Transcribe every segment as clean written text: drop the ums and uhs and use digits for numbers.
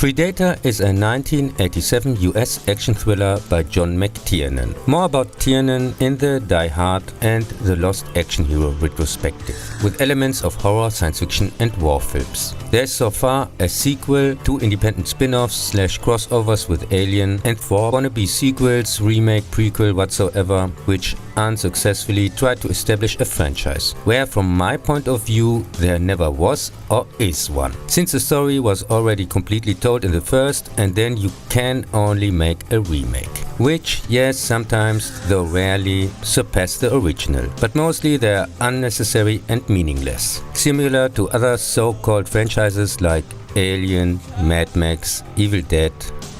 Predator is a 1987 US action thriller by John McTiernan. More about Tiernan in the Die Hard and the Lost Action Hero retrospective, with elements of horror, science fiction and war films. There is so far a sequel, 2 independent spin-offs / crossovers with Alien, and 4 wannabe sequels, remake, prequel, whatsoever, which unsuccessfully tried to establish a franchise, where from my point of view there never was or is one, since the story was already completely told in the first, and then you can only make a remake, which, yes, sometimes, though rarely, surpass the original, but mostly they are unnecessary and meaningless, similar to other so-called franchises like Alien, Mad Max, Evil Dead,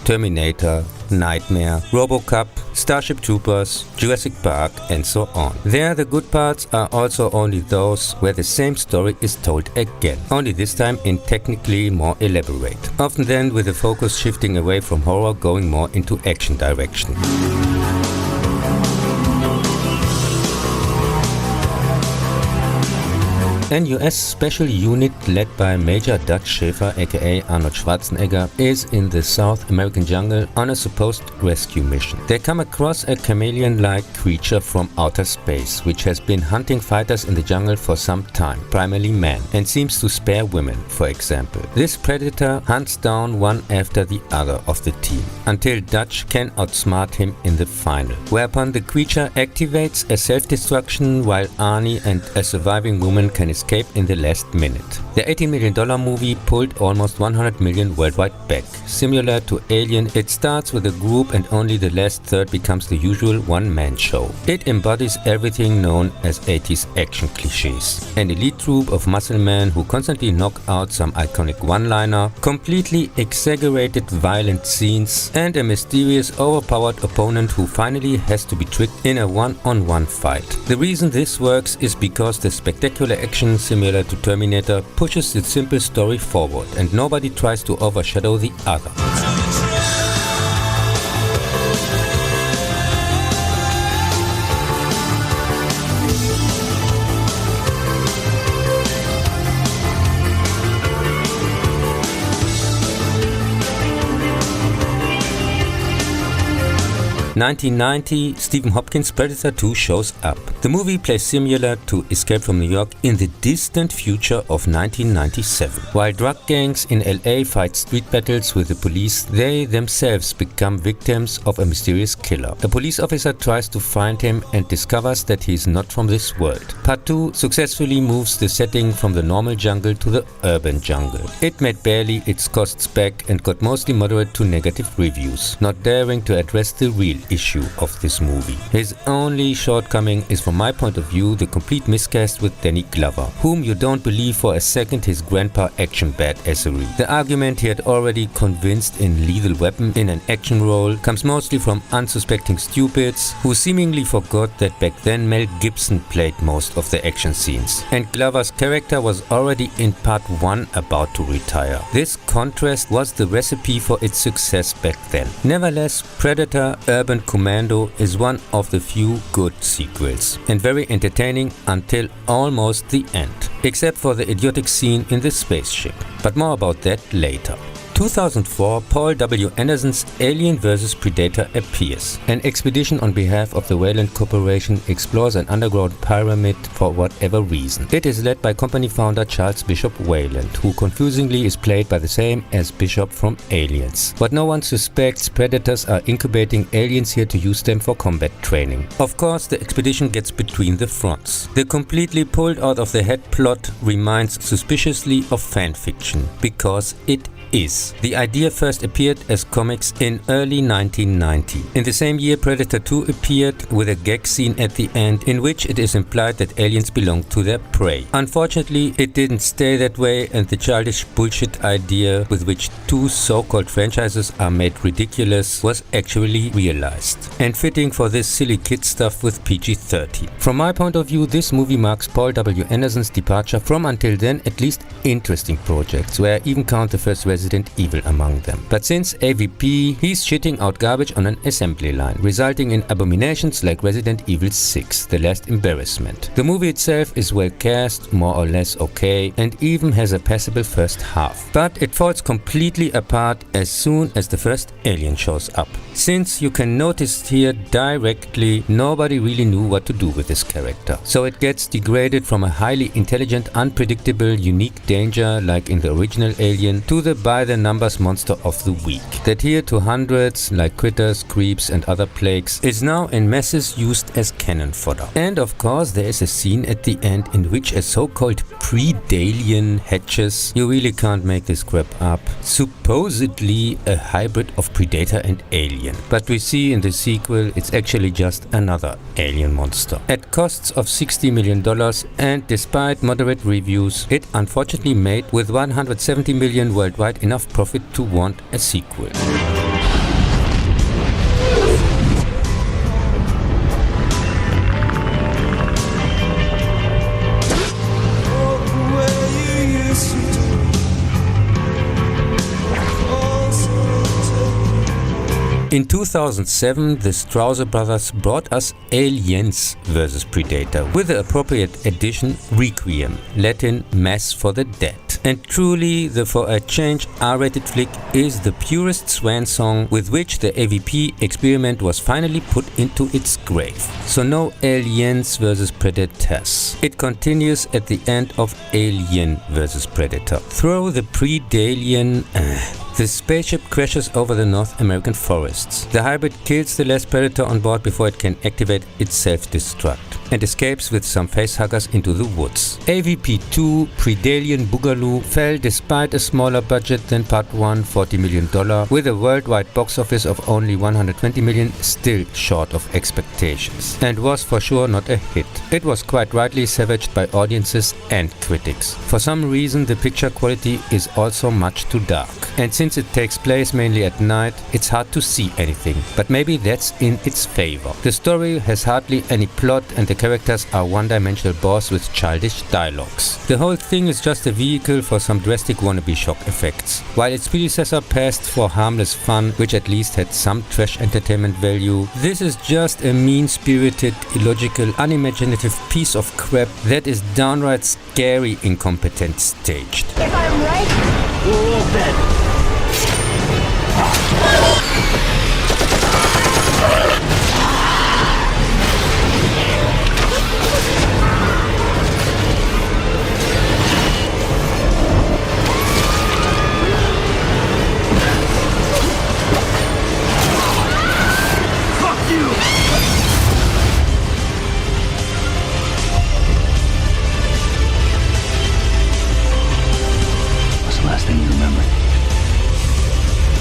Terminator, Nightmare, RoboCop, Starship Troopers, Jurassic Park and so on. There the good parts are also only those where the same story is told again, only this time in technically more elaborate, often then with the focus shifting away from horror going more into action direction. An US special unit led by Major Dutch Schaefer aka Arnold Schwarzenegger is in the South American jungle on a supposed rescue mission. They come across a chameleon-like creature from outer space, which has been hunting fighters in the jungle for some time, primarily men, and seems to spare women, for example. This predator hunts down one after the other of the team, until Dutch can outsmart him in the final, whereupon the creature activates a self-destruction while Arnie and a surviving woman can escape in the last minute. The $18 million movie pulled almost 100 million worldwide back. Similar to Alien, it starts with a group and only the last third becomes the usual one-man show. It embodies everything known as 80s action cliches. An elite troupe of muscle men who constantly knock out some iconic one-liner, completely exaggerated violent scenes, and a mysterious overpowered opponent who finally has to be tricked in a one-on-one fight. The reason this works is because the spectacular action, similar to Terminator, pushes the simple story forward and nobody tries to overshadow the other. 1990, Stephen Hopkins' Predator 2 shows up. The movie plays similar to Escape from New York in the distant future of 1997. While drug gangs in LA fight street battles with the police, they themselves become victims of a mysterious killer. A police officer tries to find him and discovers that he is not from this world. Part 2 successfully moves the setting from the normal jungle to the urban jungle. It made barely its costs back and got mostly moderate to negative reviews, not daring to address the real issue of this movie. His only shortcoming is, from my point of view, the complete miscast with Danny Glover, whom you don't believe for a second his grandpa action badassery. The argument he had already convinced in Lethal Weapon in an action role comes mostly from unsuspecting stupids who seemingly forgot that back then Mel Gibson played most of the action scenes, and Glover's character was already in part 1 about to retire. This contrast was the recipe for its success back then. Nevertheless, Predator Urban Commando is one of the few good sequels, and very entertaining until almost the end, except for the idiotic scene in the spaceship. But more about that later. 2004, Paul W. Anderson's Alien vs. Predator appears. An expedition on behalf of the Wayland Corporation explores an underground pyramid for whatever reason. It is led by company founder Charles Bishop Wayland, who confusingly is played by the same as Bishop from Aliens. But no one suspects predators are incubating aliens here to use them for combat training. Of course, the expedition gets between the fronts. The completely pulled out of the head plot reminds suspiciously of fanfiction, because it is. The idea first appeared as comics in early 1990. In the same year, Predator 2 appeared with a gag scene at the end in which it is implied that aliens belong to their prey. Unfortunately, it didn't stay that way, and the childish bullshit idea with which two so-called franchises are made ridiculous was actually realized, and fitting for this silly kid stuff with PG-13. From my point of view, this movie marks Paul W. Anderson's departure from until then at least interesting projects, where I even count the first Resident Resident Evil among them. But since AVP, he's shitting out garbage on an assembly line, resulting in abominations like Resident Evil 6, The Last Embarrassment. The movie itself is well cast, more or less okay, and even has a passable first half. But it falls completely apart as soon as the first alien shows up. Since you can notice here directly, nobody really knew what to do with this character. So it gets degraded from a highly intelligent, unpredictable, unique danger like in the original Alien to the by-the-numbers monster of the week. That here to hundreds, like critters, creeps and other plagues, is now in masses used as cannon fodder. And of course there is a scene at the end in which a so-called predalien hatches. You really can't make this crap up. Supposedly a hybrid of Predator and Alien. But we see in the sequel it's actually just another alien monster. At costs of $60 million and despite moderate reviews, it unfortunately made with 170 million worldwide enough profit to warrant a sequel. In 2007, the Strauser brothers brought us Aliens vs. Predator with the appropriate addition Requiem, Latin Mass for the Dead. And truly, the for a change R-rated flick is the purest swan song with which the AVP experiment was finally put into its grave. So no Aliens vs. Predators. It continues at the end of Alien vs. Predator. Throw the Predalien. The spaceship crashes over the North American forests. The hybrid kills the last predator on board before it can activate its self-destruct and escapes with some facehuggers into the woods. AVP2 Predalien Boogaloo fell despite a smaller budget than Part 1, $40 million, with a worldwide box office of only 120 million, still short of expectations, and was for sure not a hit. It was quite rightly savaged by audiences and critics. For some reason the picture quality is also much too dark, and since it takes place mainly at night, it's hard to see anything, but maybe that's in its favor. The story has hardly any plot and the characters are one-dimensional bores with childish dialogues. The whole thing is just a vehicle for some drastic wannabe shock effects, while its predecessor passed for harmless fun, which at least had some trash entertainment value. This is just a mean-spirited, illogical, unimaginative piece of crap that is downright scary incompetent staged. If I'm right, we're all dead.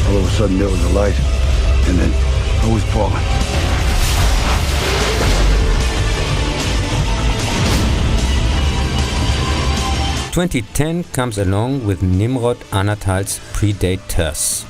All of a sudden there was a light, and then I was falling. "2010 comes along with Nimrod Anatol's Predators.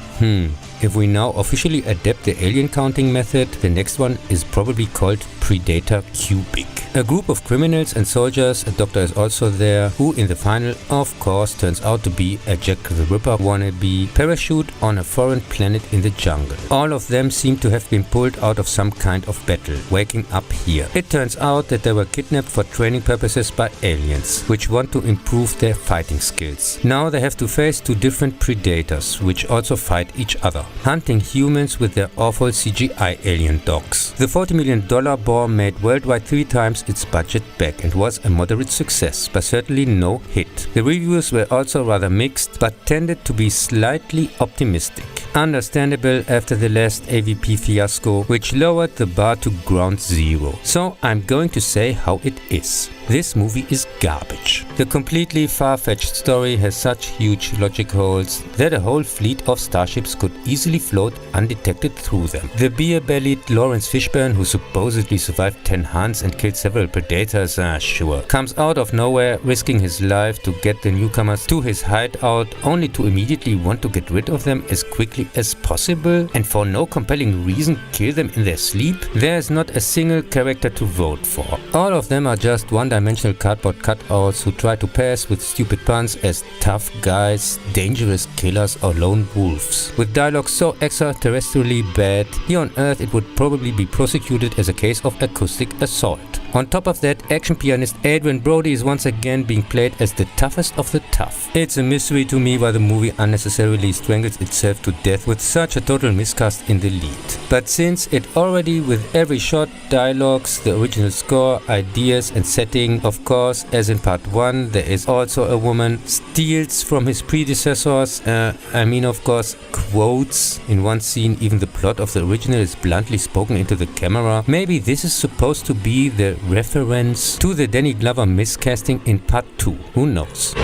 If we now officially adapt the alien counting method, the next one is probably called Predator Cubic. A group of criminals and soldiers, a doctor is also there, who in the final of course turns out to be a Jack the Ripper wannabe, parachute on a foreign planet in the jungle. All of them seem to have been pulled out of some kind of battle, waking up here. It turns out that they were kidnapped for training purposes by aliens, which want to improve their fighting skills. Now they have to face two different predators, which also fight each other, hunting humans with their awful CGI alien dogs. The $40 million boar made worldwide 3 times its budget back and was a moderate success, but certainly no hit. The reviews were also rather mixed, but tended to be slightly optimistic. Understandable after the last AVP fiasco, which lowered the bar to ground zero. So I'm going to say how it is. This movie is garbage. The completely far-fetched story has such huge logic holes that a whole fleet of starships could easily float undetected through them. The beer-bellied Lawrence Fishburne, who supposedly survived 10 hunts and killed several predators, sure, comes out of nowhere risking his life to get the newcomers to his hideout, only to immediately want to get rid of them as quickly as possible and for no compelling reason kill them in their sleep. There is not a single character to vote for. All of them are just one one-dimensional cardboard cutouts who try to pass with stupid puns as tough guys, dangerous killers or lone wolves. With dialogue so extraterrestrially bad, here on Earth it would probably be prosecuted as a case of acoustic assault. On top of that, action pianist Adrian Brody is once again being played as the toughest of the tough. It's a mystery to me why the movie unnecessarily strangles itself to death with such a total miscast in the lead. But since it already with every shot, dialogues, the original score, ideas and setting, of course, as in part 1, there is also a woman, steals from his predecessors, of course, quotes. In one scene, even the plot of the original is bluntly spoken into the camera. Maybe this is supposed to be the reference to the Danny Glover miscasting in part 2. Who knows?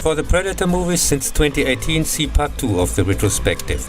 For the Predator movies since 2018, see part 2 of the retrospective.